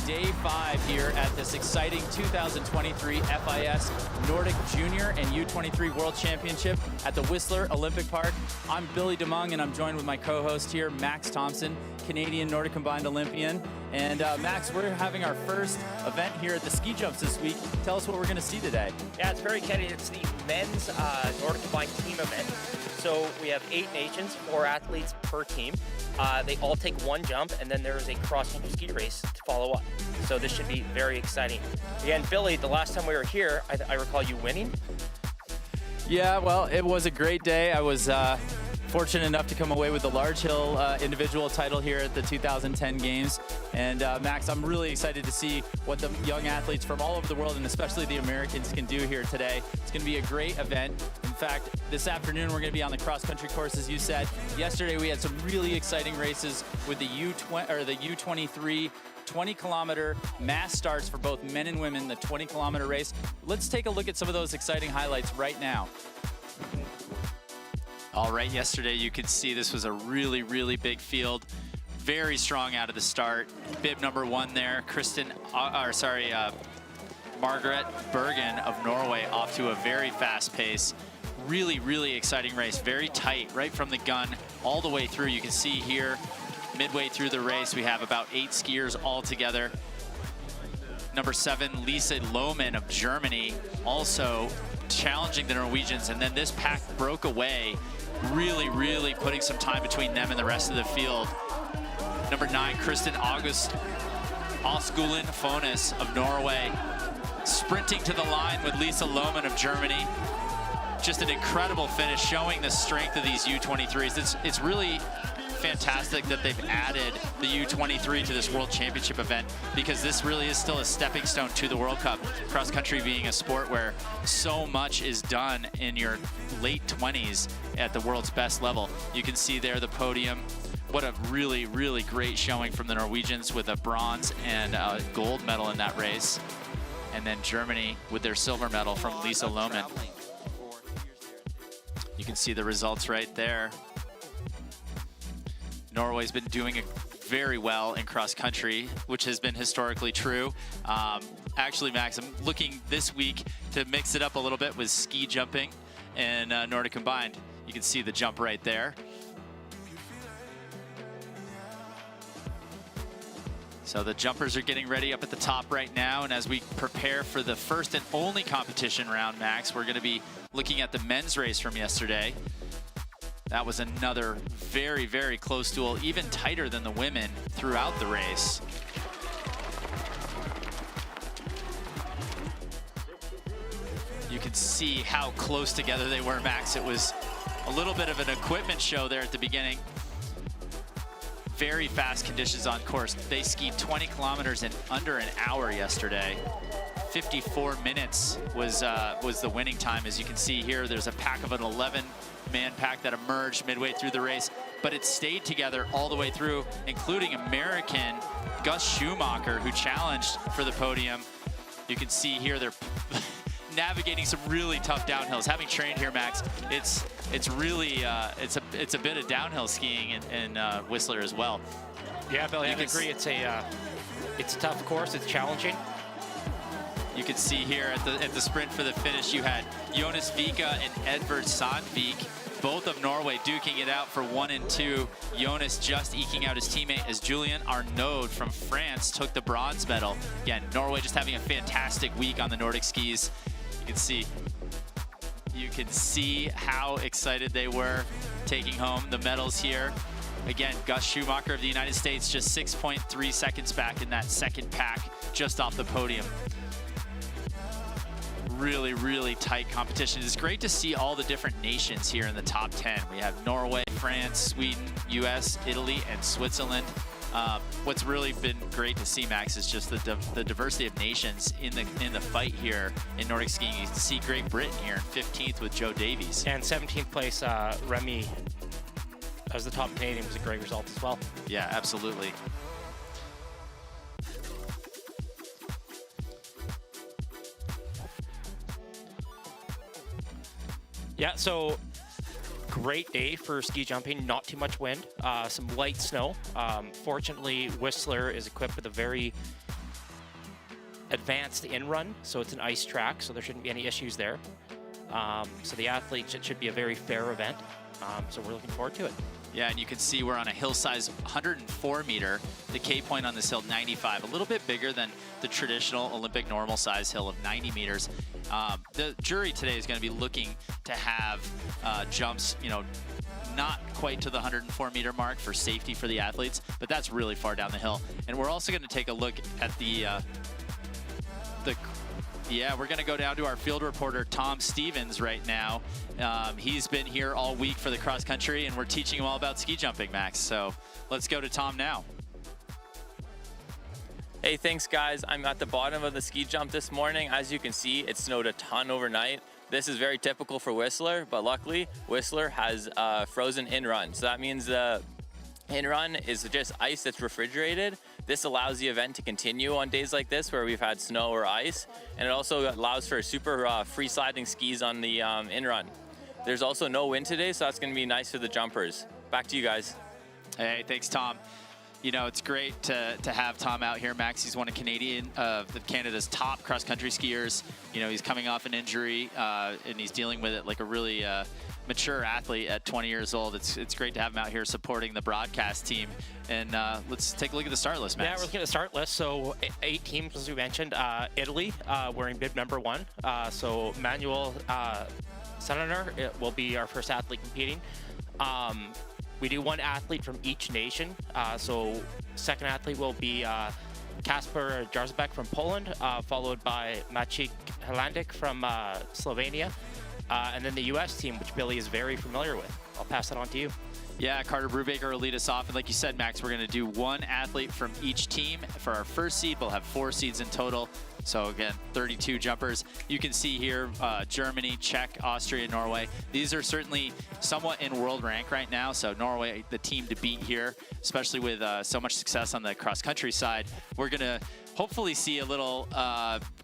Day 5 here at this exciting 2023 FIS Nordic Junior and U23 World Championship at the Whistler Olympic Park. I'm Billy DeMung, and I'm joined with my co-host here, Max Thompson, Canadian Nordic Combined Olympian. And Max, we're having our first event here at the ski jumps this week. Tell us what we're going to see today. Yeah, it's very exciting. It's the men's Nordic Combined team event. So we have 8 nations, 4 athletes per team. They all take one jump, and then there's a cross-country ski race to follow up. So this should be very exciting. Again, Billy, the last time we were here, I recall you winning. Yeah, well, it was a great day. I was fortunate enough to come away with the large hill individual title here at the 2010 games. And Max, I'm really excited to see what the young athletes from all over the world, and especially the Americans, can do here today. It's going to be a great event. In fact, this afternoon we're going to be on the cross-country course, as you said. Yesterday we had some really exciting races with the U23 20-kilometer mass starts for both men and women, the 20-kilometer race. Let's take a look at some of those exciting highlights right now. All right, yesterday you could see this was a really, really big field. Very strong out of the start. Bib number 1 there, Margaret Bergen of Norway, off to a very fast pace. Really, really exciting race. Very tight, right from the gun, all the way through. You can see here, midway through the race, we have about 8 skiers all together. Number 7, Lisa Lohmann of Germany, also challenging the Norwegians. And then this pack broke away, really, really putting some time between them and the rest of the field. Number 9, Kristen August Osgulen Fones of Norway, sprinting to the line with Lisa Lohmann of Germany. Just an incredible finish, showing the strength of these U23s. It's really fantastic that they've added the U23 to this World Championship event, because this really is still a stepping stone to the World Cup. Cross country being a sport where so much is done in your late 20s at the world's best level. You can see there the podium. What a really, really great showing from the Norwegians with a bronze and a gold medal in that race. And then Germany with their silver medal from Lisa Lohmann. You can see the results right there. Norway's been doing very well in cross country, which has been historically true. Actually, Max, I'm looking this week to mix it up a little bit with ski jumping and Nordic Combined. You can see the jump right there. So the jumpers are getting ready up at the top right now, and as we prepare for the first and only competition round, Max, we're going to be looking at the men's race from yesterday. That was another very, very close duel, even tighter than the women throughout the race. You can see how close together they were, Max. It was a little bit of an equipment show there at the beginning. Very fast conditions on course. They skied 20 kilometers in under an hour yesterday. 54 minutes was the winning time. As you can see here, there's a pack of an 11-man pack that emerged midway through the race, but it stayed together all the way through, including American Gus Schumacher, who challenged for the podium. You can see here they're navigating some really tough downhills. Having trained here, Max, it's really it's a bit of downhill skiing in Whistler as well. Yeah, Bill, I agree. It's a tough course. It's challenging. You can see here at the sprint for the finish, you had Jonas Vika and Edvard Sandvik, both of Norway, duking it out for 1 and 2. Jonas just eking out his teammate as Julien Arnaud from France took the bronze medal. Again, Norway just having a fantastic week on the Nordic skis. You can see how excited they were taking home the medals here. Again, Gus Schumacher of the United States just 6.3 seconds back in that second pack, just off the podium. Really, really tight competition. It's great to see all the different nations here in the top 10. We have Norway, France, Sweden, US, Italy, and Switzerland. What's really been great to see, Max, is just the diversity of nations in the fight here in Nordic skiing. You can see Great Britain here in 15th with Joe Davies. And 17th place, Remy, as the top Canadian, was a great result as well. Yeah, absolutely. Yeah, so great day for ski jumping, not too much wind, some light snow. Fortunately, Whistler is equipped with a very advanced in-run, so it's an ice track, so there shouldn't be any issues there. So the athletes, it should be a very fair event, so we're looking forward to it. Yeah, and you can see we're on a hill size 104 meter. The K point on this hill, 95, a little bit bigger than the traditional Olympic normal size hill of 90 meters. The jury today is going to be looking to have jumps, you know, not quite to the 104 meter mark for safety for the athletes, but that's really far down the hill. And we're also going to take a look at yeah, we're going to go down to our field reporter, Tom Stevens, right now. He's been here all week for the cross country, and we're teaching him all about ski jumping, Max. So let's go to Tom now. Hey, thanks guys. I'm at the bottom of the ski jump this morning. As you can see, it snowed a ton overnight. This is very typical for Whistler, but luckily Whistler has a frozen in-run. So that means the in-run is just ice that's refrigerated. This allows the event to continue on days like this where we've had snow or ice, and it also allows for super free sliding skis on the in-run. There's also no wind today, so that's going to be nice for the jumpers. Back to you guys. Hey, thanks, Tom. You know, it's great to have Tom out here. Max, he's one of Canada's top cross-country skiers. You know, he's coming off an injury, and he's dealing with it like a really mature athlete at 20 years old. It's great to have him out here supporting the broadcast team. And let's take a look at the start list, Max. Yeah, we're looking at the start list. So 8 teams, as we mentioned. Italy, we're in bib number 1. So Manuel Senator will be our first athlete competing. We do 1 athlete from each nation. So second athlete will be Kasper Jarzbek from Poland, followed by Maciej Helandik from Slovenia. And then the U.S. team, which Billy is very familiar with. I'll pass that on to you. Yeah, Carter Brubaker will lead us off. And like you said, Max, we're going to do 1 athlete from each team. For our first seed, we'll have 4 seeds in total. So again, 32 jumpers. You can see here, Germany, Czech, Austria, Norway. These are certainly somewhat in world rank right now. So Norway, the team to beat here, especially with so much success on the cross-country side. We're going to hopefully see a little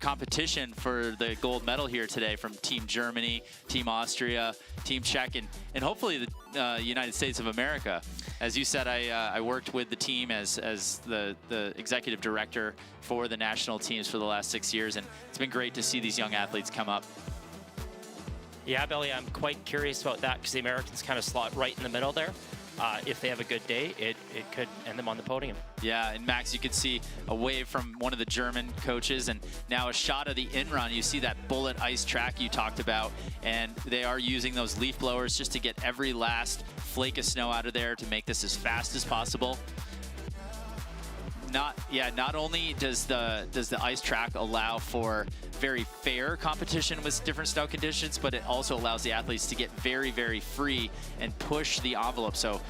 competition for the gold medal here today from Team Germany, Team Austria, Team Czech, and hopefully the United States of America. As you said, I worked with the team as the executive director for the national teams for the last 6 years, and it's been great to see these young athletes come up. Yeah, Billy, I'm quite curious about that because the Americans kind of slot right in the middle there. If they have a good day, it could end them on the podium. Yeah, and Max, you could see a wave from one of the German coaches, and now a shot of the in-run. You see that bullet ice track you talked about, and they are using those leaf blowers just to get every last flake of snow out of there to make this as fast as possible. Not only does the ice track allow for very fair competition with different snow conditions, but it also allows the athletes to get very, very free and push the envelope. So,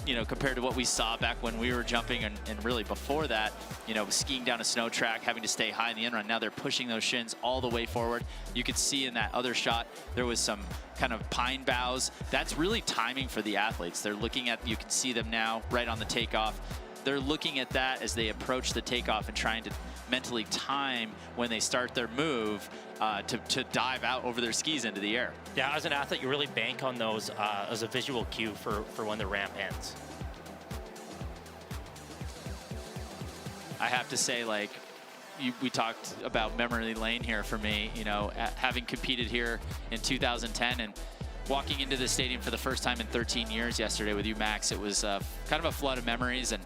you know, compared to what we saw back when we were jumping and really before that, you know, skiing down a snow track, having to stay high in the in-run, now they're pushing those shins all the way forward. You could see in that other shot, there was some kind of pine boughs. That's really timing for the athletes. They're looking at, you can see them now right on the takeoff. They're looking at that as they approach the takeoff and trying to mentally time when they start their move to dive out over their skis into the air. Yeah, as an athlete, you really bank on those as a visual cue for when the ramp ends. I have to say, like, we talked about memory lane here for me, you know, having competed here in 2010 and walking into the stadium for the first time in 13 years yesterday with you, Max. It was kind of a flood of memories, and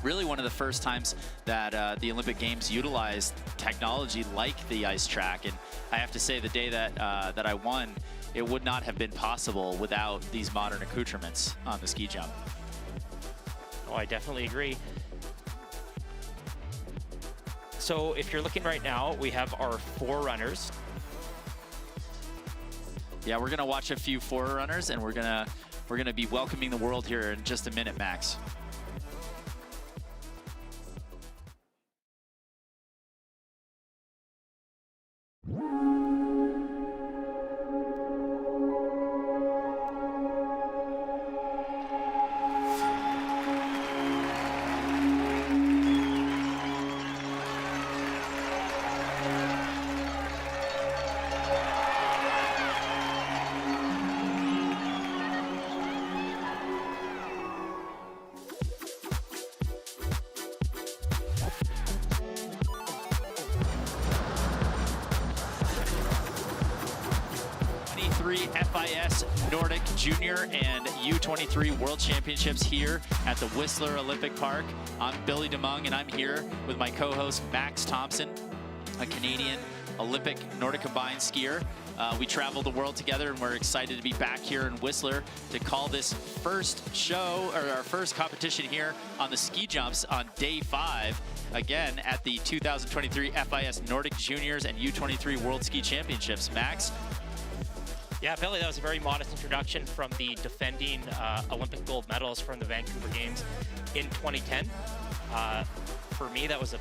really one of the first times that the Olympic Games utilized technology like the ice track. And I have to say, the day that that I won, it would not have been possible without these modern accoutrements on the ski jump. Oh, I definitely agree. So if you're looking right now, we have our 4 runners. Yeah, we're gonna watch a few forerunners, and we're gonna be welcoming the world here in just a minute, Max. FIS Nordic Junior and U23 World Championships here at the Whistler Olympic Park. I'm Billy DeMung, and I'm here with my co-host Max Thompson, a Canadian Olympic Nordic Combined skier. We traveled the world together, and we're excited to be back here in Whistler to call this first show, or our first competition here on the ski jumps on day 5, again at the 2023 FIS Nordic Juniors and U23 World Ski Championships. Max? Yeah, Billy, that was a very modest introduction from the defending Olympic gold medals from the Vancouver Games in 2010. For me, that was a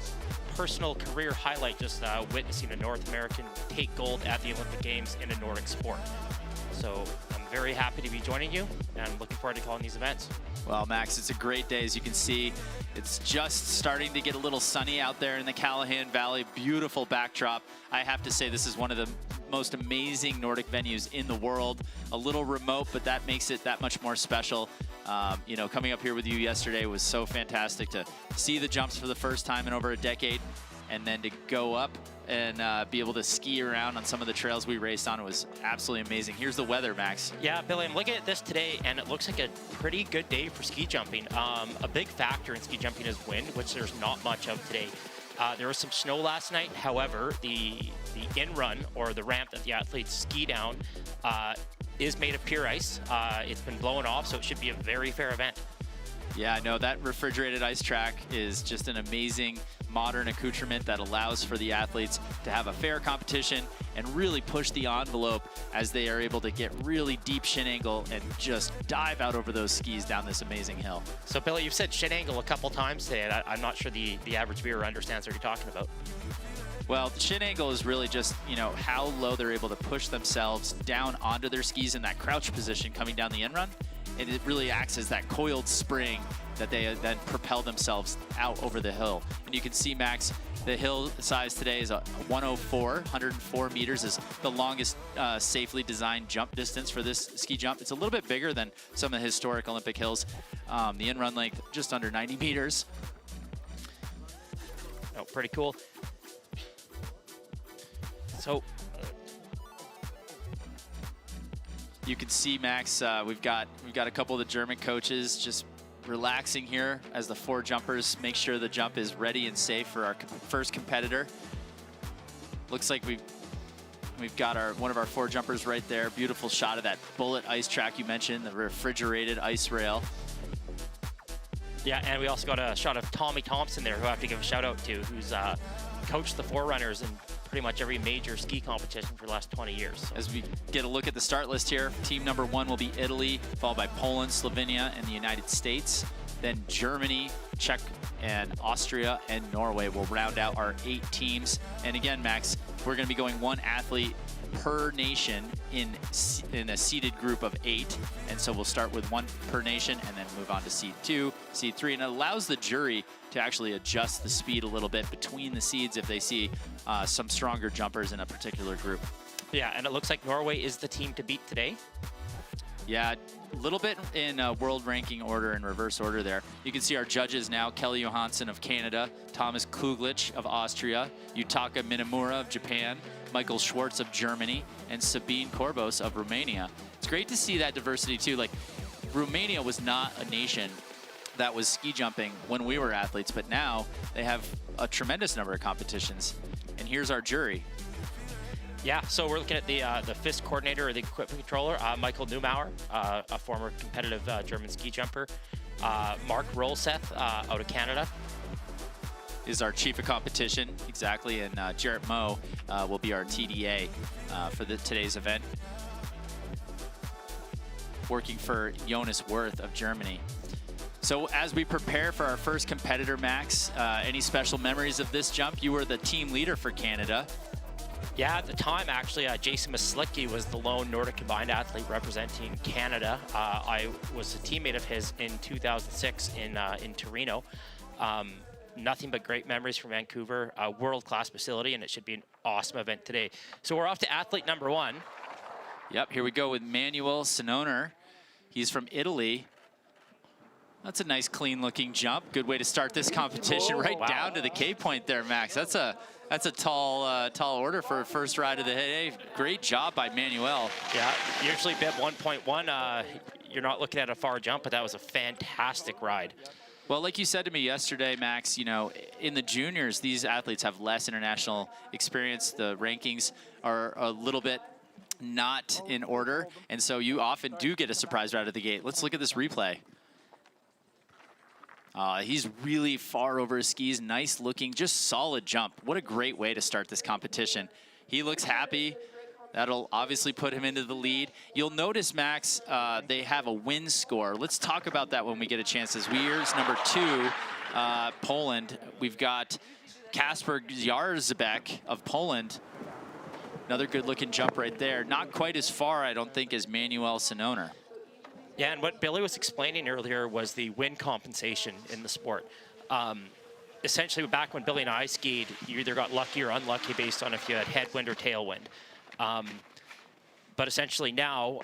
personal career highlight, just witnessing a North American take gold at the Olympic Games in a Nordic sport. So I'm very happy to be joining you, and I'm looking forward to calling these events. Well, Max, it's a great day. As you can see, it's just starting to get a little sunny out there in the Callahan Valley. Beautiful backdrop. I have to say, this is one of the most amazing Nordic venues in the world. A little remote, but that makes it that much more special. You know, coming up here with you yesterday was so fantastic to see the jumps for the first time in over a decade, and then to go up and be able to ski around on some of the trails we raced on. It was absolutely amazing. Here's the weather, Max. Yeah, Billy, I'm looking at this today, and it looks like a pretty good day for ski jumping. A big factor in ski jumping is wind, which there's not much of today. There was some snow last night. However, the in-run, or the ramp that the athletes ski down, is made of pure ice. It's been blowing off, so it should be a very fair event. Yeah, no, that refrigerated ice track is just an amazing modern accoutrement that allows for the athletes to have a fair competition and really push the envelope as they are able to get really deep shin angle and just dive out over those skis down this amazing hill. So, Billy, you've said shin angle a couple times today, and I'm not sure the average viewer understands what you're talking about. Well, the shin angle is really just, you know, how low they're able to push themselves down onto their skis in that crouch position coming down the in-run. And it really acts as that coiled spring that they then propel themselves out over the hill. And you can see, Max, the hill size today is a 104 meters is the longest safely designed jump distance for this ski jump. It's a little bit bigger than some of the historic Olympic hills. The in-run length, just under 90 meters. Oh, pretty cool. So you can see, Max, we've got a couple of the German coaches just relaxing here as the 4 jumpers make sure the jump is ready and safe for our first competitor. Looks like we've got one of our 4 jumpers right there. Beautiful shot of that bullet ice track you mentioned, the refrigerated ice rail. yeah, and we also got a shot of Tommy Thompson there, who I have to give a shout out to, who's coached the Forerunners in pretty much every major ski competition for the last 20 years. So. As we get a look at the start list here, team number 1 will be Italy, followed by Poland, Slovenia, and the United States. Then Germany, Czech, and Austria, and Norway will round out our 8 teams. And again, Max, we're going to be going 1 athlete per nation in a seeded group of 8. And so we'll start with 1 per nation and then move on to seed 2, seed 3. And it allows the jury to actually adjust the speed a little bit between the seeds if they see some stronger jumpers in a particular group. Yeah, and it looks like Norway is the team to beat today. Yeah, a little bit in world ranking order and reverse order there. You can see our judges now: Kelly Johansson of Canada, Thomas Kuglich of Austria, Yutaka Minamura of Japan, Michael Schwartz of Germany, and Sabine Corbos of Romania. It's great to see that diversity too. Like, Romania was not a nation that was ski jumping when we were athletes, but now they have a tremendous number of competitions. And here's our jury. Yeah, so we're looking at the FIS coordinator, or the equipment controller, Michael Neumauer, a former competitive German ski jumper. Mark Rolseth out of Canada is our chief of competition, exactly, and Jarrett Moe will be our TDA for today's event. Working for Jonas Wirth of Germany. So as we prepare for our first competitor, Max, any special memories of this jump? You were the team leader for Canada. Yeah, at the time, actually, Jason Maslicki was the lone Nordic combined athlete representing Canada. I was a teammate of his in 2006 in Torino. Nothing but great memories from Vancouver, a world-class facility, and it should be an awesome event today. So we're off to athlete number 1. Yep, here we go with Manuel Sinoner. He's from Italy. That's a nice, clean-looking jump. Good way to start this competition, right down to the K point there, Max. That's a tall order for a first ride of the day. Great job by Manuel. Yeah, usually bib 1.1, you're not looking at a far jump, but that was a fantastic ride. Well, like you said to me yesterday, Max, you know, in the juniors, these athletes have less international experience. The rankings are a little bit not in order, and so you often do get a surprise right out of the gate. Let's look at this replay. He's really far over his skis. Nice looking, just solid jump. What a great way to start this competition. He looks happy. That'll obviously put him into the lead. You'll notice, Max, they have a win score. Let's talk about that when we get a chance. As here's number 2, Poland. We've got Kasper Jarzebek of Poland. Another good looking jump right there. Not quite as far, I don't think, as Manuel Sinoner. Yeah, and what Billy was explaining earlier was the wind compensation in the sport. Essentially, back when Billy and I skied, you either got lucky or unlucky based on if you had headwind or tailwind. But essentially now,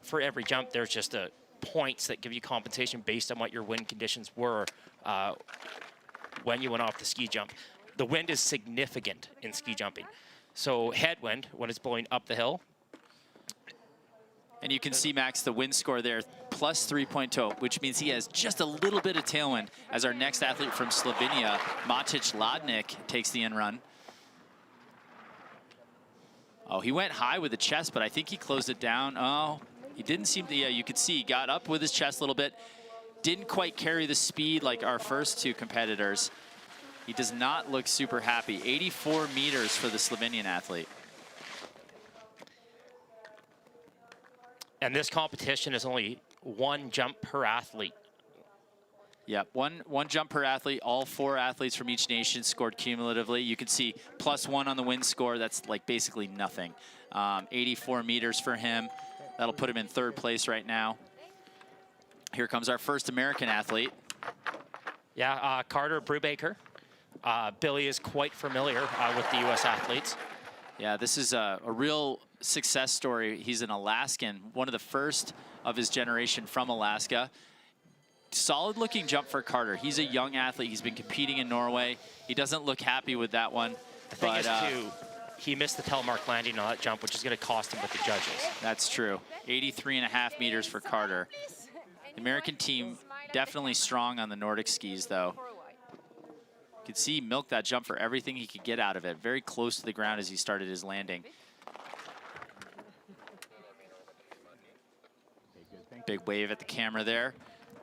for every jump, there's just points that give you compensation based on what your wind conditions were when you went off the ski jump. The wind is significant in ski jumping. So headwind, when it's blowing up the hill. And you can see, Max, the wind score there, plus 3.0, which means he has just a little bit of tailwind as our next athlete from Slovenia, Matic Ladnik, takes the in run. Oh, he went high with the chest, but I think he closed it down. Oh, he didn't seem to, yeah, you could see he got up with his chest a little bit. Didn't quite carry the speed like our first 2 competitors. He does not look super happy. 84 meters for the Slovenian athlete. And this competition is only 1 jump per athlete. Yep, one jump per athlete. All 4 athletes from each nation scored cumulatively. You can see +1 on the win score. That's like basically nothing. 84 meters for him. That'll put him in 3rd place right now. Here comes our first American athlete. Yeah, Carter Brubaker. Billy is quite familiar with the U.S. athletes. Yeah, this is a real success story. He's an Alaskan, one of the first of his generation from Alaska. Solid looking jump for Carter. He's a young athlete. He's been competing in Norway. He doesn't look happy with that one. The thing is, too, he missed the telemark landing on that jump, which is going to cost him with the judges. That's true. 83.5 meters for Carter. The American team definitely strong on the Nordic skis, though. You could see he milked that jump for everything he could get out of it. Very close to the ground as he started his landing. Big wave at the camera there.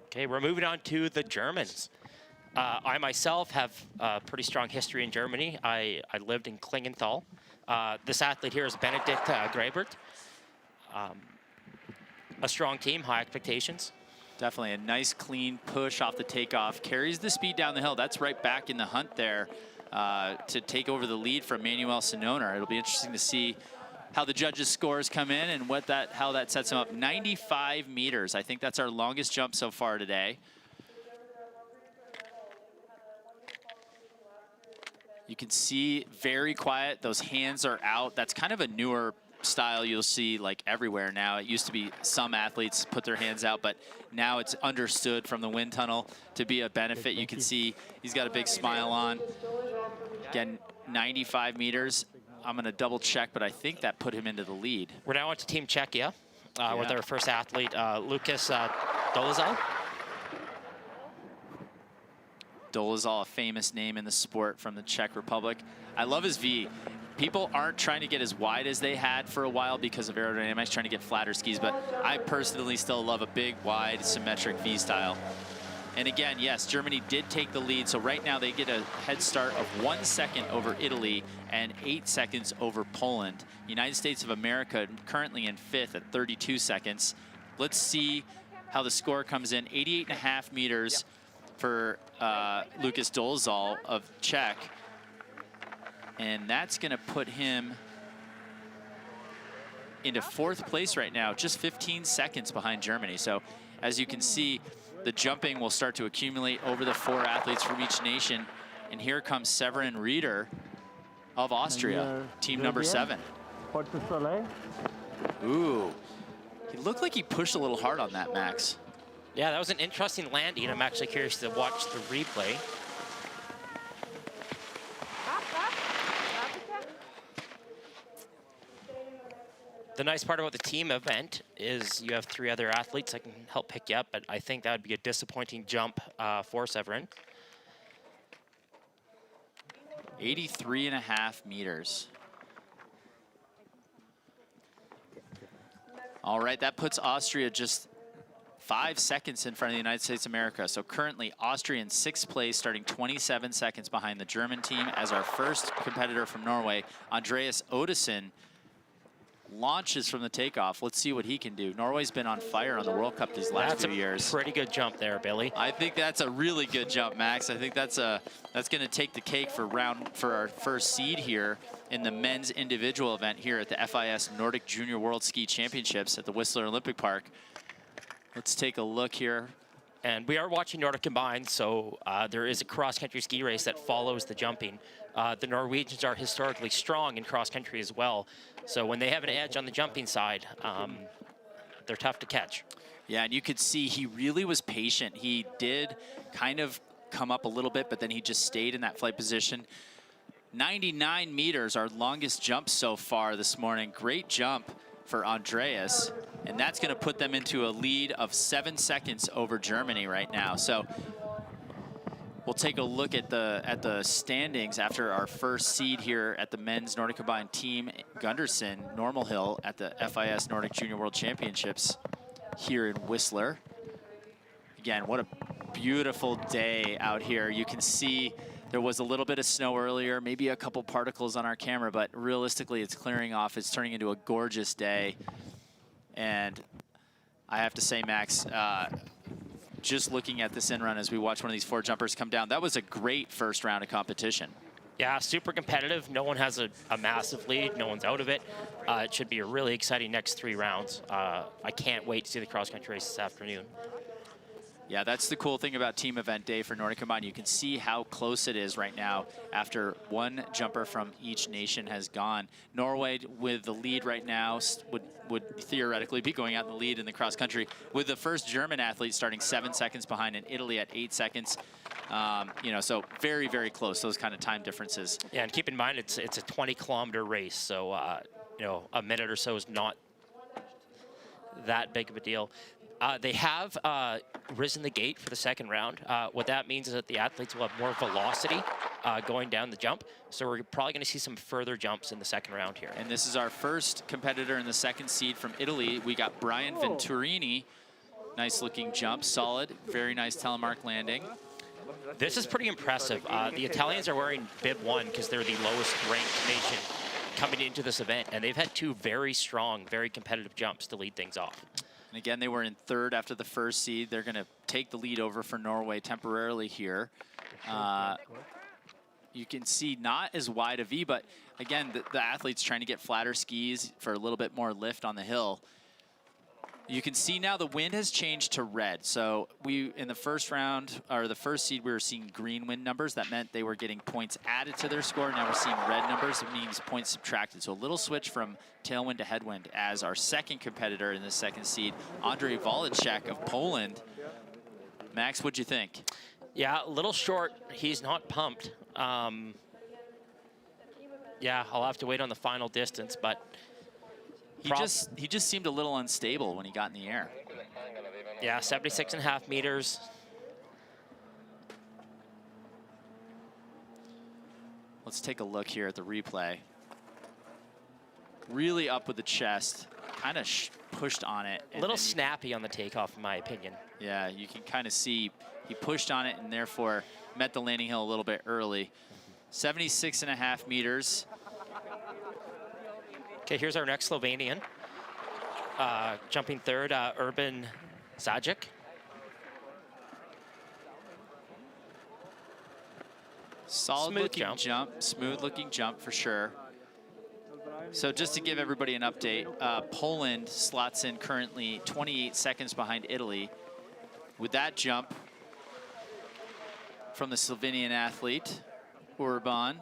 Okay, we're moving on to the Germans. I myself have a pretty strong history in Germany. I lived in Klingenthal. This athlete here is Benedikt Grabert. A strong team, high expectations. Definitely a nice clean push off the takeoff. Carries the speed down the hill. That's right back in the hunt there to take over the lead from Manuel Sinoner. It'll be interesting to see how the judges' scores come in and how that sets him up. 95 meters. I think that's our longest jump so far today. You can see very quiet. Those hands are out. That's kind of a newer style you'll see like everywhere now. It used to be some athletes put their hands out, but now it's understood from the wind tunnel to be a benefit. You can see he's got a big smile on. Again, 95 meters. I'm going to double check, but I think that put him into the lead. We're now on to Team Czechia with our first athlete, Lukas Dolezal. Dolezal, a famous name in the sport from the Czech Republic. I love his V. People aren't trying to get as wide as they had for a while because of aerodynamics, trying to get flatter skis, but I personally still love a big, wide, symmetric V style. And again, yes, Germany did take the lead, so right now they get a head start of 1 second over Italy and 8 seconds over Poland. United States of America currently in 5th at 32 seconds. Let's see how the score comes in. 88.5 meters for Lukas Dolezal of Czech. And that's going to put him into 4th place right now, just 15 seconds behind Germany. So as you can see, the jumping will start to accumulate over the 4 athletes from each nation. And here comes Severin Rieder of Austria, team number 7. Ooh, he looked like he pushed a little hard on that, Max. Yeah, that was an interesting landing. I'm actually curious to watch the replay. The nice part about the team event is you have 3 other athletes that can help pick you up, but I think that would be a disappointing jump for Severin. 83.5 meters. All right, that puts Austria just 5 seconds in front of the United States of America. So currently Austria in 6th place, starting 27 seconds behind the German team. As our first competitor from Norway, Andreas Odesen, launches from the takeoff. Let's see what he can do. Norway's been on fire on the World Cup these last few years. That's a pretty good jump there, Billy. I think that's a really good jump, Max. I think that's going to take the cake for our first seed here in the men's individual event here at the FIS Nordic Junior World Ski Championships at the Whistler Olympic Park. Let's take a look here. And we are watching Nordic Combined, so there is a cross-country ski race that follows the jumping. The Norwegians are historically strong in cross-country as well, so when they have an edge on the jumping side, they're tough to catch. Yeah, and you could see he really was patient. He did kind of come up a little bit, but then he just stayed in that flight position. 99 meters, our longest jump so far this morning. Great jump for Andreas, and that's going to put them into a lead of 7 seconds over Germany right now. So we'll take a look at the standings after our first seed here at the men's Nordic Combined team, Gunderson, Normal Hill at the FIS Nordic Junior World Championships here in Whistler. Again, what a beautiful day out here. You can see there was a little bit of snow earlier, maybe a couple particles on our camera, but realistically it's clearing off. It's turning into a gorgeous day. And I have to say, Max, just looking at this in run as we watch one of these 4 jumpers come down, that was a great first round of competition. Yeah, super competitive. No one has a massive lead. No one's out of it. It should be a really exciting next 3 rounds. I can't wait to see the cross-country race this afternoon. Yeah, that's the cool thing about team event day for Nordic Combined. You can see how close it is right now after 1 jumper from each nation has gone. Norway with the lead right now would theoretically be going out in the lead in the cross country, with the first German athlete starting 7 seconds behind, and Italy at 8 seconds. You know, so very, very close, those kind of time differences. Yeah, and keep in mind it's a 20-kilometer race, so you know, a minute or so is not that big of a deal. They have risen the gate for the second round. What that means is that the athletes will have more velocity going down the jump. So we're probably going to see some further jumps in the second round here. And this is our first competitor in the second seed from Italy. We got Brian Venturini. Nice looking jump, solid, very nice telemark landing. This is pretty impressive. The Italians are wearing bib 1 because they're the lowest ranked nation coming into this event. And they've had 2 very strong, very competitive jumps to lead things off. And again, they were in 3rd after the first seed. They're going to take the lead over for Norway temporarily here. You can see not as wide a V, but again, the athletes trying to get flatter skis for a little bit more lift on the hill. You can see now the wind has changed to red. So in the first round, or the first seed, we were seeing green wind numbers. That meant they were getting points added to their score. Now we're seeing red numbers. It means points subtracted. So a little switch from tailwind to headwind as our second competitor in the second seed, Andrzej Wałęsik of Poland. Max, what'd you think? Yeah, a little short. He's not pumped. Yeah, I'll have to wait on the final distance, but he just seemed a little unstable when he got in the air. Yeah, 76.5 meters. Let's take a look here at the replay. Really up with the chest, kind of pushed on it. A little snappy on the takeoff, in my opinion. Yeah, you can kind of see he pushed on it and therefore met the landing hill a little bit early. 76.5 meters. Okay, here's our next Slovenian. Jumping 3rd, Urban Zajic. Solid looking jump, smooth looking jump for sure. So just to give everybody an update, Poland slots in currently 28 seconds behind Italy. With that jump from the Slovenian athlete, Urban,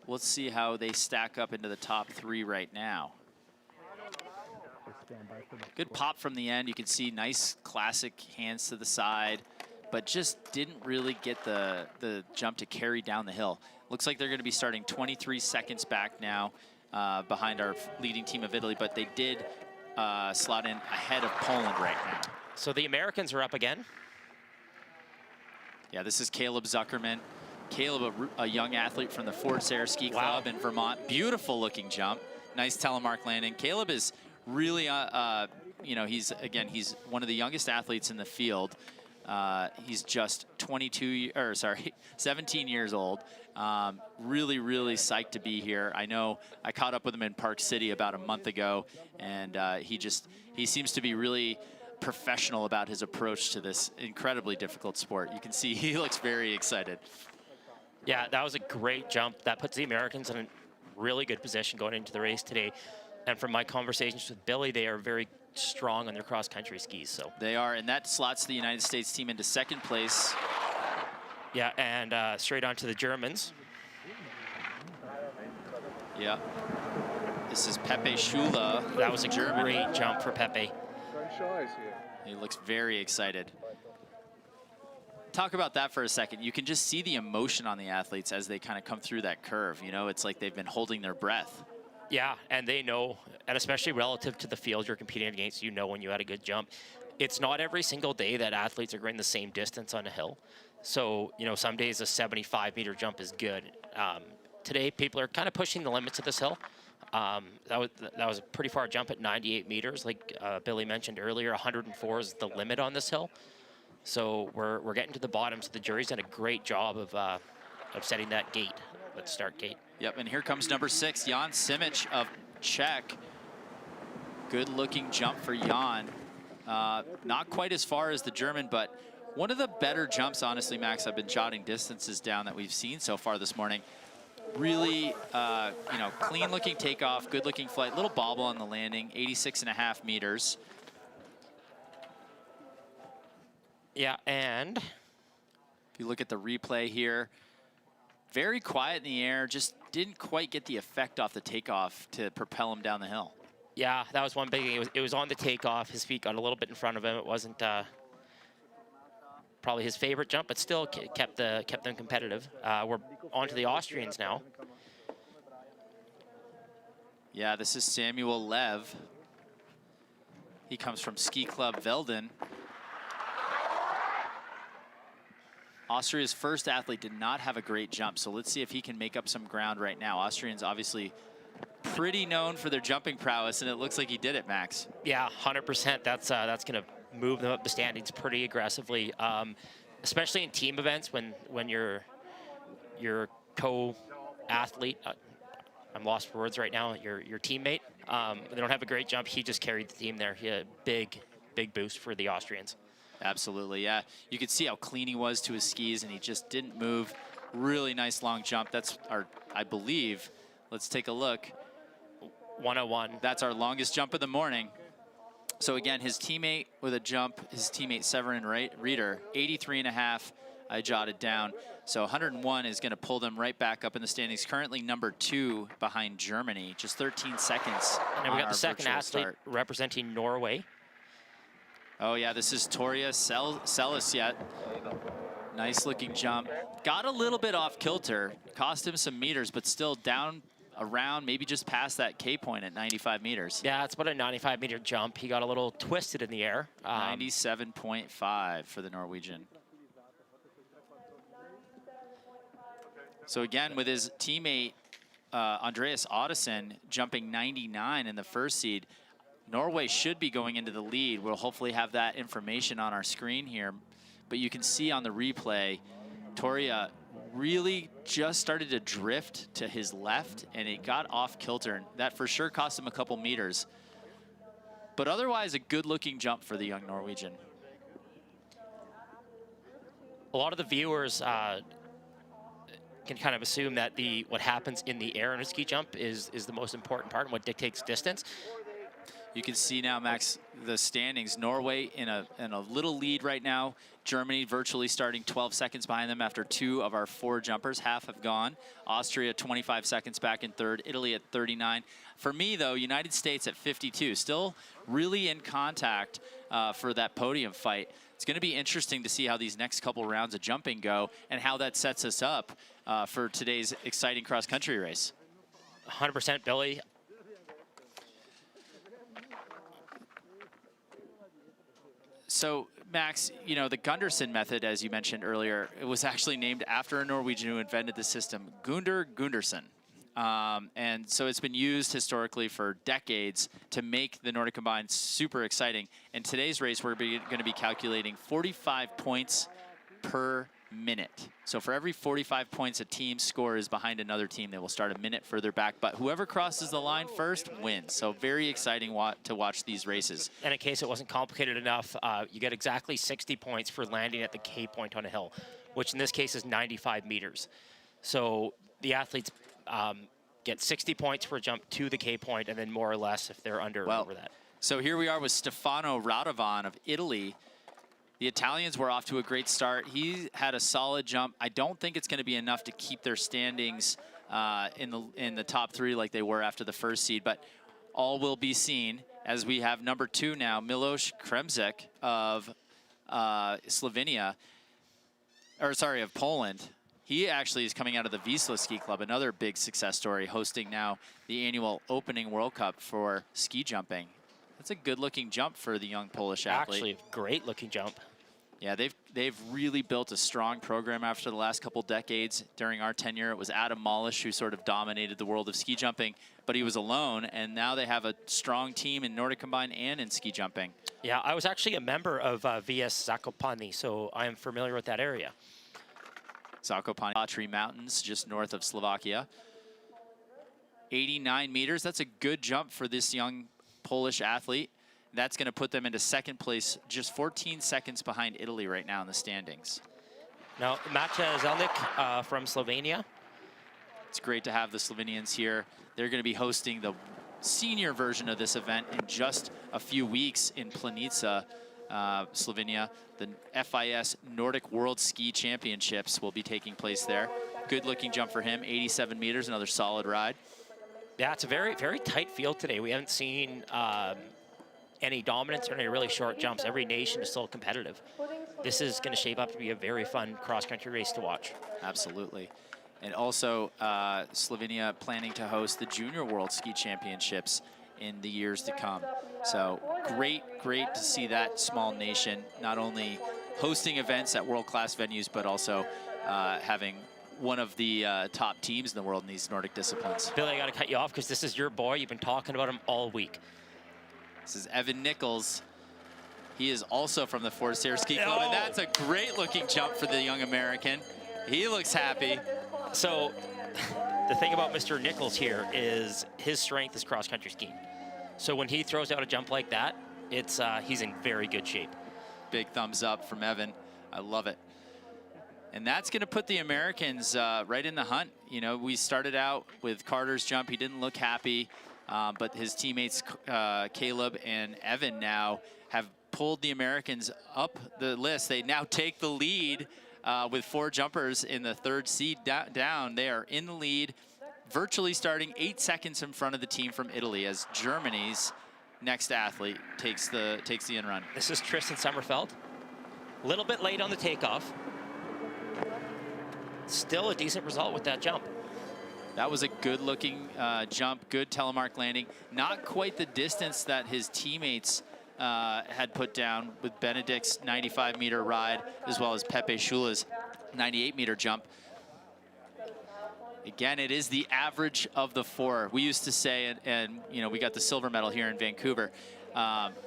let's see how they stack up into the top 3 right now. Stand by for the Good pop from the end. You can see nice classic hands to the side, but just didn't really get the jump to carry down the hill. Looks like they're going to be starting 23 seconds back now behind our leading team of Italy, but they did slot in ahead of Poland right now. So the Americans are up again. Yeah, this is Caleb Zuckerman. Caleb, a young athlete from the Fort Sayre Ski Club in Vermont. Beautiful looking jump. Nice telemark landing. Caleb is really, you know, he's one of the youngest athletes in the field. He's just 17 years old. Really, really psyched to be here. I know I caught up with him in Park City about a month ago, and he seems to be really professional about his approach to this incredibly difficult sport. You can see he looks very excited. Yeah, that was a great jump. That puts the Americans in a really good position going into the race today. And from my conversations with Billy, they are very strong on their cross-country skis. So they are, and that slots the United States team into second place. Yeah, and straight on to the Germans. Yeah. This is Pepe Schula. That was a great jump for Pepe. He looks very excited. Talk about that for a second. You can just see the emotion on the athletes as they kind of come through that curve. You know, it's like they've been holding their breath. Yeah, and they know, and especially relative to the field you're competing against, you know when you had a good jump. It's not every single day that athletes are going the same distance on a hill. So, you know, some days a 75-meter jump is good. Today, people are kind of pushing the limits of this hill. That was a pretty far jump at 98 meters. Like Billy mentioned earlier, 104 is the limit on this hill. So we're getting to the bottom. So the jury's done a great job of setting that gate, that start gate. Yep, and here comes number 6, Jan Simic of Czech. Good-looking jump for Jan. Not quite as far as the German, but one of the better jumps, honestly, Max. I've been jotting distances down that we've seen so far this morning. Really, you know, clean-looking takeoff, good-looking flight. Little bobble on the landing, 86.5 meters. Yeah, and if you look at the replay here, very quiet in the air, just didn't quite get the effect off the takeoff to propel him down the hill. Yeah, that was one big thing. It was on the takeoff. His feet got a little bit in front of him. It wasn't probably his favorite jump, but still kept them competitive. We're on to the Austrians now. Yeah, this is Samuel Lev. He comes from Ski Club Velden. Austria's first athlete did not have a great jump, so let's see if he can make up some ground right now. Austrians obviously pretty known for their jumping prowess, and it looks like he did it, Max. Yeah, 100%. That's going to move them up the standings pretty aggressively, especially in team events when your co-athlete, I'm lost for words right now, your teammate, they don't have a great jump. He just carried the team there. He had a big boost for the Austrians. Absolutely, yeah. You could see how clean he was to his skis, and he just didn't move. Really nice long jump. That's our, I believe, let's take a look. 101. That's our longest jump of the morning. So again, his teammate with a jump, his teammate Severin Reeder, 83.5, I jotted down. So 101 is gonna pull them right back up in the standings. Currently number 2 behind Germany, just 13 seconds. And then we got the second athlete representing Norway. Oh yeah, this is Toria Selisiet. Nice looking jump. Got a little bit off kilter, cost him some meters, but still down around, maybe just past that K point at 95 meters. Yeah, it's about a 95-meter jump. He got a little twisted in the air. 97.5 for the Norwegian. So again, with his teammate Andreas Ottesen jumping 99 in the first seed, Norway should be going into the lead. We'll hopefully have that information on our screen here. But you can see on the replay, Toria really just started to drift to his left, and it got off kilter. And that for sure cost him a couple meters. But otherwise, a good-looking jump for the young Norwegian. A lot of the viewers can kind of assume that what happens in the air in a ski jump is the most important part and what dictates distance. You can see now, Max, the standings. Norway in a little lead right now. Germany virtually starting 12 seconds behind them after 2 of our 4 jumpers. Half have gone. Austria 25 seconds back in third. Italy at 39. For me, though, United States at 52. Still really in contact for that podium fight. It's going to be interesting to see how these next couple rounds of jumping go and how that sets us up for today's exciting cross-country race. 100%, Billy. So, Max, you know, the Gunderson method, as you mentioned earlier, it was actually named after a Norwegian who invented the system, Gunder Gundersen. And so it's been used historically for decades to make the Nordic Combined super exciting. In today's race, we're going to be calculating 45 points per minute. So for every 45 points a team scores behind another team, they will start a minute further back. But whoever crosses the line first wins. So very exciting to watch these races. And in case it wasn't complicated enough, you get exactly 60 points for landing at the K point on a hill, which in this case is 95 meters. So the athletes get 60 points for a jump to the K point, and then more or less if they're under or over that. So here we are with Stefano Radovan of Italy. The Italians were off to a great start. He had a solid jump. I don't think it's going to be enough to keep their standings in the top 3 like they were after the first seed, but all will be seen as we have number 2 now, Miloš Kremzek of Slovenia, or sorry, of Poland. He actually is coming out of the Wisla Ski Club, another big success story, hosting now the annual opening World Cup for ski jumping. That's a good-looking jump for the young Polish athlete. Actually, great-looking jump. Yeah, they've really built a strong program after the last couple decades. During our tenure, it was Adam Malish who sort of dominated the world of ski jumping, but he was alone, and now they have a strong team in Nordic Combined and in ski jumping. Yeah, I was actually a member of FIS Zakopane, so I am familiar with that area. Zakopane, Tatry Mountains, just north of Slovakia. 89 meters, that's a good jump for this young Polish athlete. That's going to put them into second place, just 14 seconds behind Italy right now in the standings. Now, Macha Zelnik from Slovenia. It's great to have the Slovenians here. They're going to be hosting the senior version of this event in just a few weeks in Planica, Slovenia. The FIS Nordic World Ski Championships will be taking place there. Good looking jump for him, 87 meters, another solid ride. Yeah, it's a very, very tight field today. We haven't seen any dominance or any really short jumps. Every nation is still competitive. This is going to shape up to be a very fun cross-country race to watch. Absolutely. And also, Slovenia planning to host the Junior World Ski Championships in the years to come. So great to see that small nation not only hosting events at world-class venues, but also having one of the top teams in the world in these Nordic disciplines. Billy, I got to cut you off because this is your boy. You've been talking about him all week. This is Evan Nichols. He is also from the Forestier Ski Club, and that's a great-looking jump for the young American. He looks happy. So the thing about Mr. Nichols here is his strength is cross-country skiing. So when he throws out a jump like that, it's he's in very good shape. Big thumbs up from Evan. I love it. And that's going to put the Americans right in the hunt. You know, we started out with Carter's jump. He didn't look happy, but his teammates Caleb and Evan now have pulled the Americans up the list. They now take the lead with 4 jumpers in the 3rd seed down. They are in the lead, virtually starting 8 seconds in front of the team from Italy as Germany's next athlete takes the in run. This is Tristan Sommerfeld. A little bit late on the takeoff. Still a decent result with that jump. That was a good-looking jump, good telemark landing. Not quite the distance that his teammates had put down with Benedict's 95-meter ride, as well as Pepe Shula's 98-meter jump. Again, it is the average of the 4. We used to say, and you know, we got the silver medal here in Vancouver,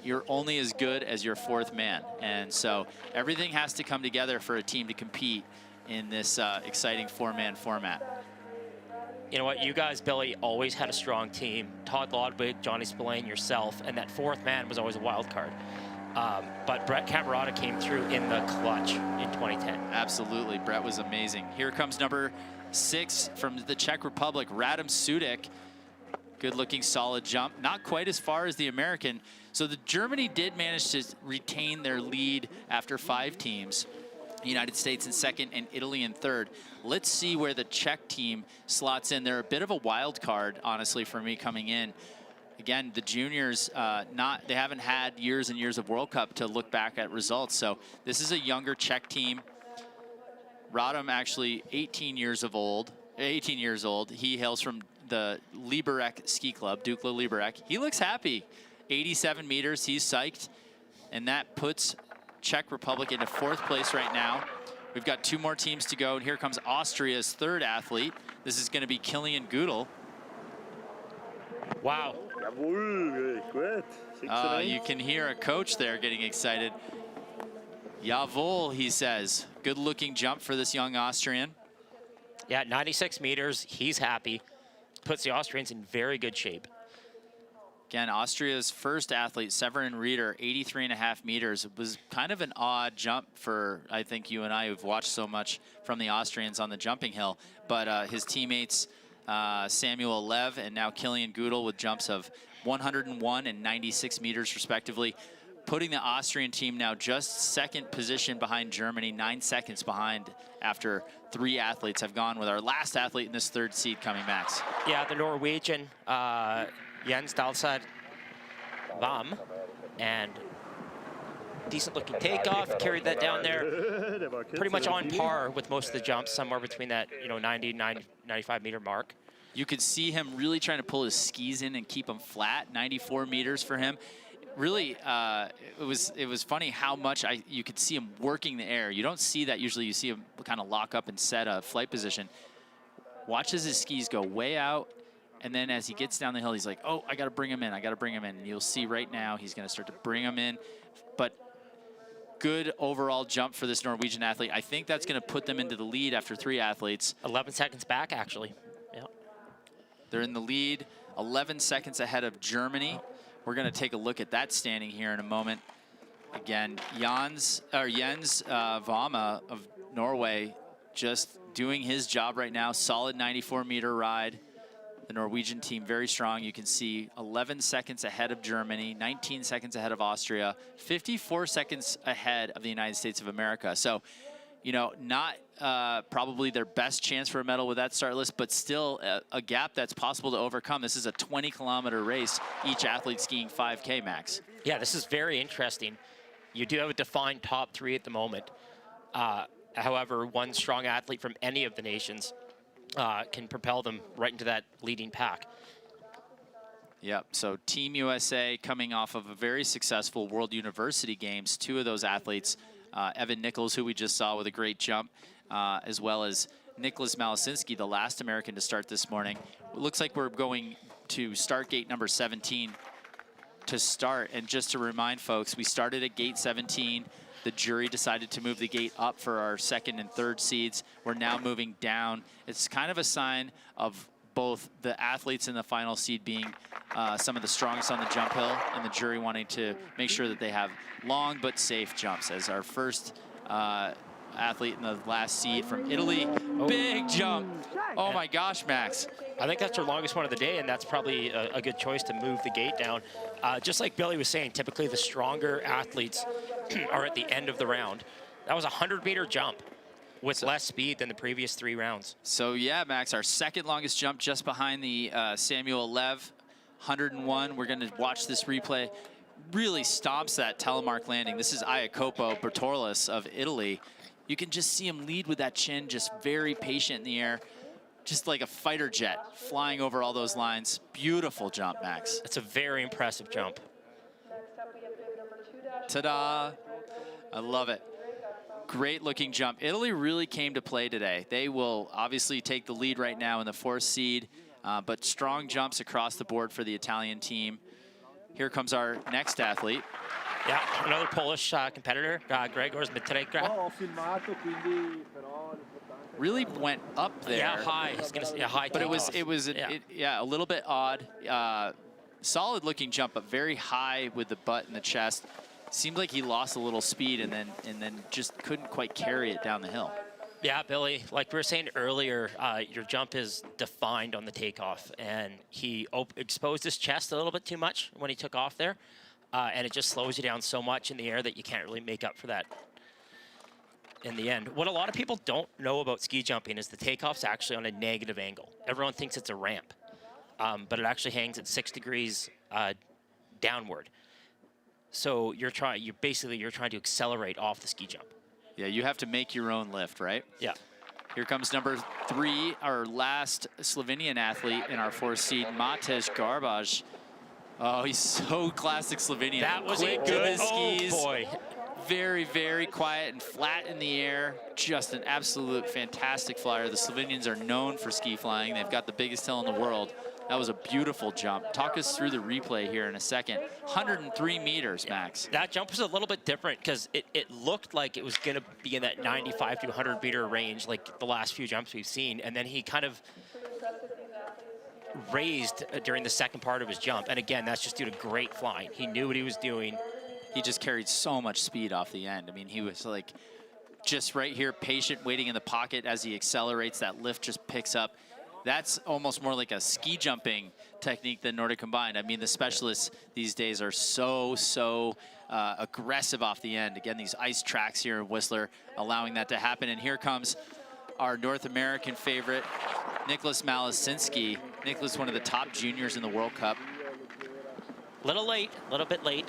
you're only as good as your 4th man. And so everything has to come together for a team to compete in this exciting 4-man format. You know what, you guys, Billy, always had a strong team. Todd Lodwig, Johnny Spillane, yourself, and that 4th man was always a wild card. But Brett Camerata came through in the clutch in 2010. Absolutely, Brett was amazing. Here comes number 6 from the Czech Republic, Radim Sudik. Good looking solid jump. Not quite as far as the American. So the Germany did manage to retain their lead after 5 teams. The United States in second and Italy in third. Let's see where the Czech team slots in. They're a bit of a wild card, honestly, for me coming in. Again, the juniors, they haven't had years and years of World Cup to look back at results. So this is a younger Czech team. Radom actually 18 years old. He hails from the Liberec Ski Club, Dukla Liberec. He looks happy. 87 meters, he's psyched. And that puts Czech Republic into 4th place right now. We've got 2 more teams to go, and here comes Austria's 3rd athlete. This is going to be Kilian Gudel. Wow. You can hear a coach there getting excited. Jawohl, he says. Good looking jump for this young Austrian. Yeah, 96 meters, he's happy. Puts the Austrians in very good shape. Again, Austria's first athlete, Severin Rieder, 83.5 meters. It was kind of an odd jump for, I think, you and I who've watched so much from the Austrians on the jumping hill. But his teammates, Samuel Lev and now Kilian Gudel, with jumps of 101 and 96 meters respectively, putting the Austrian team now just 2nd position behind Germany, 9 seconds behind after 3 athletes have gone, with our last athlete in this 3rd seed coming, Max. Yeah, the Norwegian, Jens Dalsad Vam, and decent looking takeoff, carried that down there. Pretty much on par with most of the jumps, somewhere between that 90, 95 meter mark. You could see him really trying to pull his skis in and keep them flat. 94 meters for him. Really, it was funny how much you could see him working the air. You don't see that usually. You see him kind of lock up and set a flight position. Watches his skis go way out, and then as he gets down the hill, he's like, oh, I got to bring him in. I got to bring him in. And you'll see right now he's going to start to bring him in. But good overall jump for this Norwegian athlete. I think that's going to put them into the lead after 3 athletes. 11 seconds back, actually. Yeah. They're in the lead, 11 seconds ahead of Germany. We're going to take a look at that standing here in a moment. Again, Jens Vama of Norway just doing his job right now. Solid 94-meter ride. The Norwegian team very strong. You can see 11 seconds ahead of Germany, 19 seconds ahead of Austria, 54 seconds ahead of the United States of America. So, you know, not probably their best chance for a medal with that start list, but still a gap that's possible to overcome. This is a 20-kilometer race, each athlete skiing 5K, Max. Yeah, this is very interesting. You do have a defined top 3 at the moment. However, one strong athlete from any of the nations can propel them right into that leading pack. Yep, so Team USA coming off of a very successful World University Games. 2 of those athletes, Evan Nichols, who we just saw with a great jump, as well as Nicholas Malisinski, the last American to start this morning. It looks like we're going to start gate number 17 to start. And just to remind folks, we started at gate 17. The jury decided to move the gate up for our 2nd and 3rd seeds. We're now moving down. It's kind of a sign of both the athletes in the final seed being some of the strongest on the jump hill, and the jury wanting to make sure that they have long but safe jumps. As our first athlete in the last seed from Italy, big jump. Oh my gosh, Max. I think that's our longest one of the day, and that's probably a good choice to move the gate down. Just like Billy was saying, typically the stronger athletes are at the end of the round. That was a 100-meter jump with less speed than the previous 3 rounds. So yeah, Max, our 2nd longest jump, just behind the Samuel Lev, 101. We're going to watch this replay. Really stomps that telemark landing. This is Iacopo Bertolis of Italy. You can just see him lead with that chin, just very patient in the air, just like a fighter jet flying over all those lines. Beautiful jump, Max. It's a very impressive jump. Ta-da! I love it. Great looking jump. Italy really came to play today. They will obviously take the lead right now in the 4th seed, but strong jumps across the board for the Italian team. Here comes our next athlete. Yeah, another Polish competitor, Gregor Zmitreka. Really went up there. Yeah, high. He's gonna say a high. But it was a little bit odd. Solid looking jump, but very high with the butt and the chest. Seemed like he lost a little speed and then just couldn't quite carry it down the hill. Yeah, Billy, like we were saying earlier, your jump is defined on the takeoff, and he exposed his chest a little bit too much when he took off there, and it just slows you down so much in the air that you can't really make up for that in the end. What a lot of people don't know about ski jumping is the takeoff's actually on a negative angle. Everyone thinks it's a ramp, but it actually hangs at 6 degrees downward. So you're trying to accelerate off the ski jump. Yeah, you have to make your own lift, right? Yeah. Here comes number 3, our last Slovenian athlete in our 4th seed, Matej Garbaj. Oh, he's so classic Slovenian. That was quick a to good, his skis. oh boy. Very, very quiet and flat in the air. Just an absolute fantastic flyer. The Slovenians are known for ski flying. They've got the biggest hill in the world. That was a beautiful jump. Talk us through the replay here in a second. 103 meters, Max. That jump was a little bit different because it looked like it was going to be in that 95 to 100 meter range like the last few jumps we've seen. And then he kind of raised during the second part of his jump. And again, that's just due to great flying. He knew what he was doing. He just carried so much speed off the end. I mean, he was like just right here, patient, waiting in the pocket as he accelerates. That lift just picks up. That's almost more like a ski jumping technique than Nordic Combined. I mean, the specialists these days are so aggressive off the end. Again, these ice tracks here in Whistler allowing that to happen. And here comes our North American favorite, Nicholas Malasinski. Nicholas, one of the top juniors in the World Cup. A little bit late.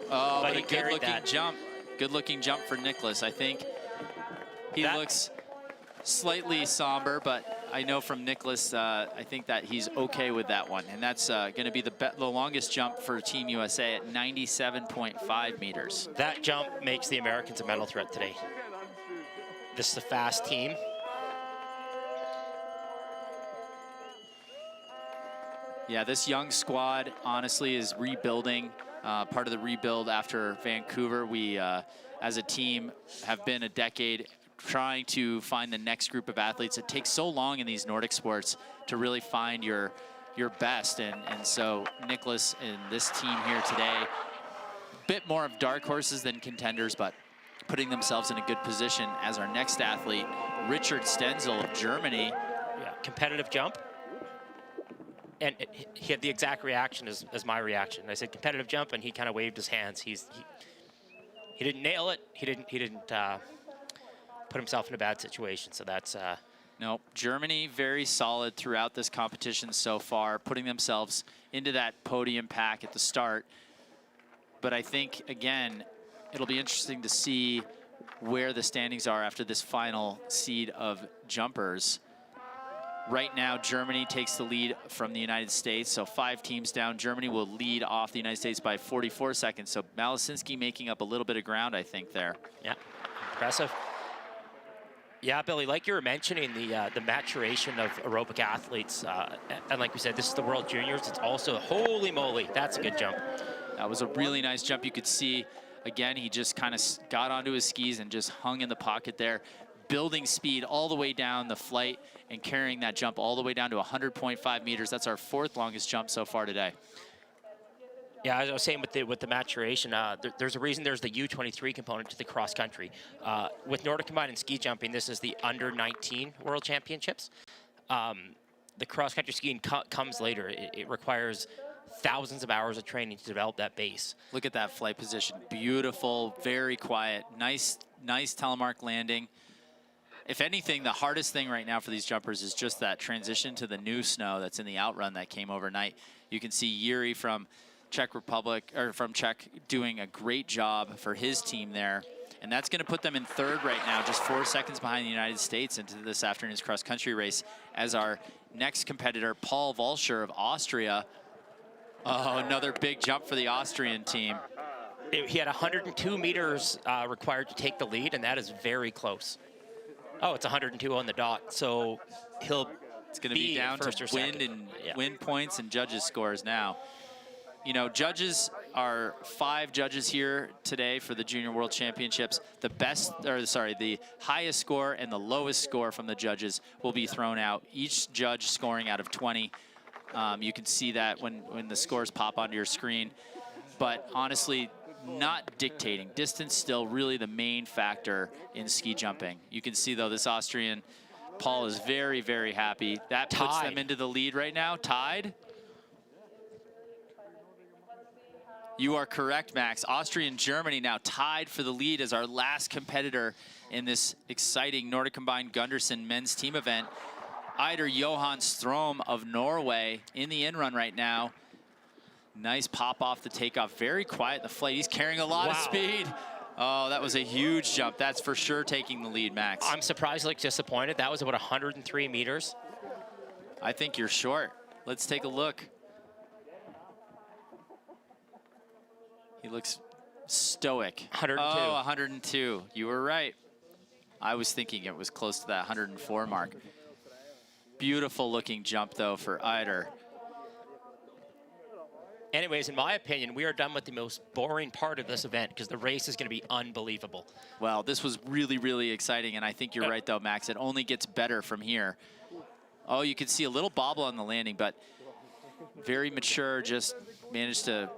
Oh, but a he carried good-looking that. jump. Good-looking jump for Nicholas. I think he looks slightly somber, but I know from Nicholas, I think that he's okay with that one. And that's going to be the longest jump for Team USA at 97.5 meters. That jump makes the Americans a medal threat today. This is a fast team. Yeah, this young squad, honestly, is rebuilding. Part of the rebuild after Vancouver. We, as a team, have been a decade trying to find the next group of athletes. It takes so long in these Nordic sports to really find your best. And so Nicholas and this team here today, a bit more of dark horses than contenders, but putting themselves in a good position as our next athlete, Richard Stenzel of Germany. Yeah, competitive jump. And he had the exact reaction as my reaction. I said competitive jump, and he kind of waved his hands. He didn't nail it. He didn't put himself in a bad situation. So that's no, Germany very solid throughout this competition so far, putting themselves into that podium pack at the start. But I think again, it'll be interesting to see where the standings are after this final seed of jumpers. Right now, Germany takes the lead from the United States. So 5 teams down. Germany will lead off the United States by 44 seconds. So Malasinski making up a little bit of ground, I think, there. Yeah, impressive. Yeah, Billy, like you were mentioning, the maturation of aerobic athletes. And like we said, this is the World Juniors. It's also, holy moly, that's a good jump. That was a really nice jump. You could see, again, he just kind of got onto his skis and just hung in the pocket there, building speed all the way down the flight and carrying that jump all the way down to 100.5 meters. That's our 4th longest jump so far today. Yeah, as I was saying with the maturation, there's a reason there's the U23 component to the cross country. With Nordic Combined and ski jumping, this is the under-19 World Championships. The cross country skiing comes later. It requires thousands of hours of training to develop that base. Look at that flight position. Beautiful, very quiet, nice telemark landing. If anything, the hardest thing right now for these jumpers is just that transition to the new snow that's in the outrun that came overnight. You can see Yuri from Czech Republic, or from Czech, doing a great job for his team there. And that's going to put them in 3rd right now, just 4 seconds behind the United States into this afternoon's cross-country race, as our next competitor, Paul Walscher of Austria. Oh, another big jump for the Austrian team. He had 102 meters required to take the lead, and that is very close. Oh, it's 102 on the dot, so it's going to be down to win points and judges' scores now. You know, judges are 5 judges here today for the Junior World Championships. The highest score and the lowest score from the judges will be thrown out. Each judge scoring out of 20. You can see that when the scores pop onto your screen. But honestly, not dictating. Distance still really the main factor in ski jumping. You can see, though, this Austrian, Paul, is very, very happy. That puts them into the lead right now, tied. You are correct, Max. Austria and Germany now tied for the lead as our last competitor in this exciting Nordic Combined Gundersen men's team event. Eider Johan Strom of Norway in the in-run right now. Nice pop off the takeoff. Very quiet in the flight. He's carrying a lot of speed. Oh, that was a huge jump. That's for sure taking the lead, Max. I'm surprisingly disappointed. That was about 103 meters. I think you're short. Let's take a look. He looks stoic. 102. Oh, 102. You were right. I was thinking it was close to that 104 mark. Beautiful looking jump, though, for Eider. Anyways, in my opinion, we are done with the most boring part of this event because the race is going to be unbelievable. Well, this was really, really exciting, and I think you're right, though, Max. It only gets better from here. Oh, you can see a little bobble on the landing, but very mature, just managed to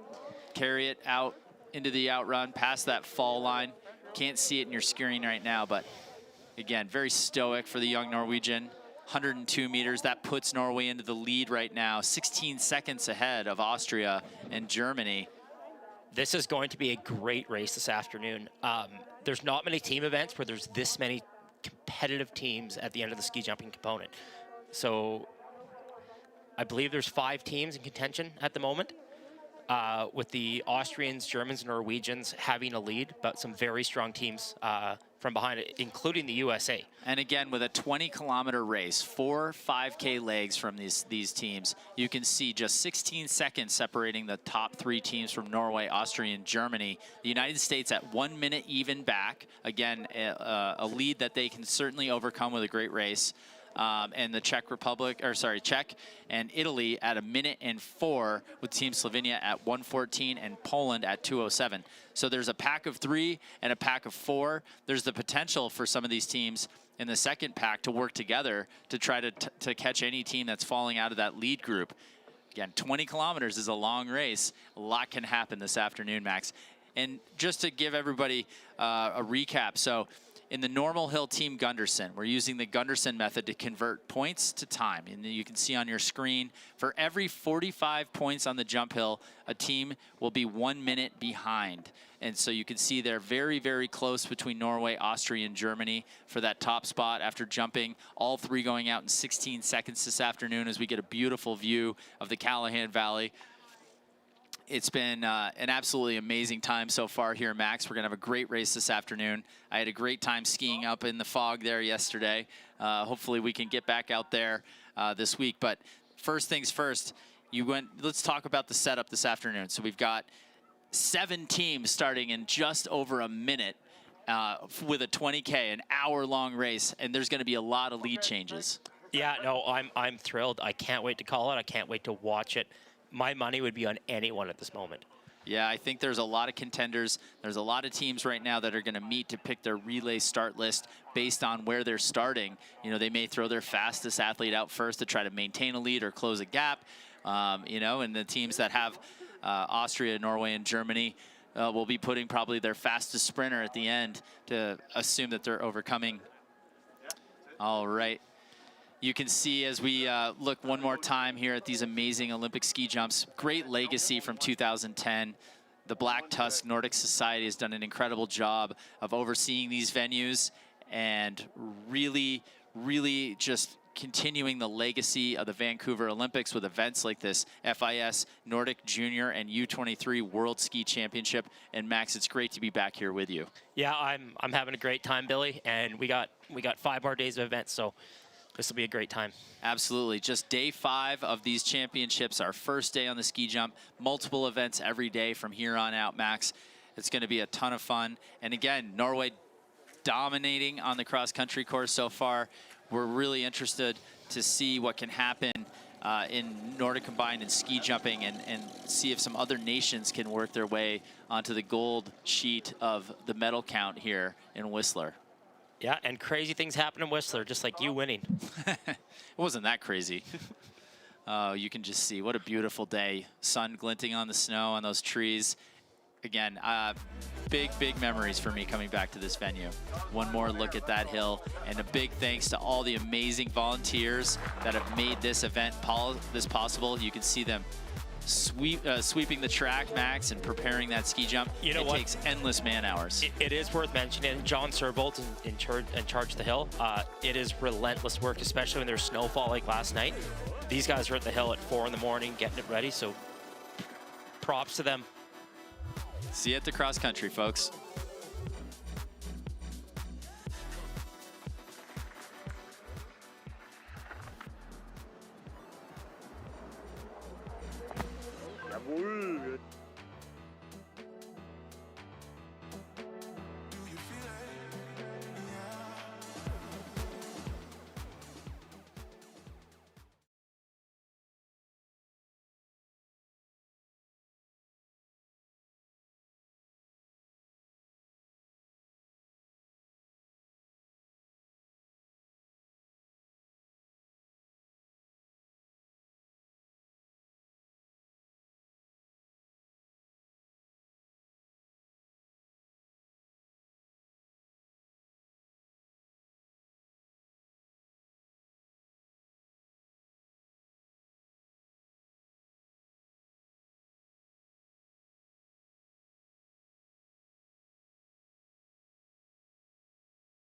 carry it out into the outrun, past that fall line. Can't see it in your screen right now, but again, very stoic for the young Norwegian. 102 meters, that puts Norway into the lead right now, 16 seconds ahead of Austria and Germany. This is going to be a great race this afternoon. There's not many team events where there's this many competitive teams at the end of the ski jumping component. So I believe there's 5 teams in contention at the moment, with the Austrians, Germans, and Norwegians having a lead, but some very strong teams from behind it, including the USA. And again, with a 20-kilometer race, 4 5K legs from these teams, you can see just 16 seconds separating the top 3 teams from Norway, Austria, and Germany. The United States at 1 minute even back. Again, a lead that they can certainly overcome with a great race. And the Czech and Italy at 1 minute and 4, with Team Slovenia at 1:14 and Poland at 2:07. So there's a pack of 3 and a pack of 4. There's the potential for some of these teams in the second pack to work together to try to catch any team that's falling out of that lead group. Again, 20 kilometers is a long race. A lot can happen this afternoon, Max. And just to give everybody a recap, so in the normal hill team Gundersen, we're using the Gundersen method to convert points to time. And you can see on your screen, for every 45 points on the jump hill, a team will be 1 minute behind. And so you can see they're very, very close between Norway, Austria, and Germany for that top spot after jumping. All 3 going out in 16 seconds this afternoon as we get a beautiful view of the Callahan Valley. It's been an absolutely amazing time so far here, Max. We're going to have a great race this afternoon. I had a great time skiing up in the fog there yesterday. Hopefully we can get back out there this week. But first things first, let's talk about the setup this afternoon. So we've got 7 teams starting in just over a minute with a 20K, an hour-long race, and there's going to be a lot of lead changes. Yeah, no, I'm thrilled. I can't wait to call it. I can't wait to watch it. My money would be on anyone at this moment. Yeah, I think there's a lot of contenders. There's a lot of teams right now that are going to meet to pick their relay start list based on where they're starting. You know, they may throw their fastest athlete out first to try to maintain a lead or close a gap. You know, and the teams that have Austria, Norway, and Germany will be putting probably their fastest sprinter at the end to assume that they're overcoming. All right. You can see as we look one more time here at these amazing Olympic ski jumps, great legacy from 2010. The Black Tusk Nordic Society has done an incredible job of overseeing these venues and really, really just continuing the legacy of the Vancouver Olympics with events like this FIS Nordic Junior and U23 World Ski Championship. And Max, it's great to be back here with you. Yeah, I'm having a great time, Billy, and we got 5 more days of events, so this will be a great time. Absolutely. Just day 5 of these championships, our first day on the ski jump, multiple events every day from here on out, Max. It's going to be a ton of fun. And again, Norway dominating on the cross-country course so far. We're really interested to see what can happen in Nordic Combined and ski jumping and see if some other nations can work their way onto the gold sheet of the medal count here in Whistler. Yeah, and crazy things happen in Whistler, just like you winning. It wasn't that crazy. You can just see what a beautiful day. Sun glinting on the snow on those trees. again, big memories for me coming back to this venue. One more look at that hill, and a big thanks to all the amazing volunteers that have made this event possible. You can see them sweeping the track, Max, and preparing that ski jump. You know it what? takes endless man hours. It is worth mentioning. John Serbold in charge of the hill. It is relentless work, especially when there's snowfall like last night. These guys are at the hill at 4 in the morning getting it ready, so props to them. See you at the cross country, folks.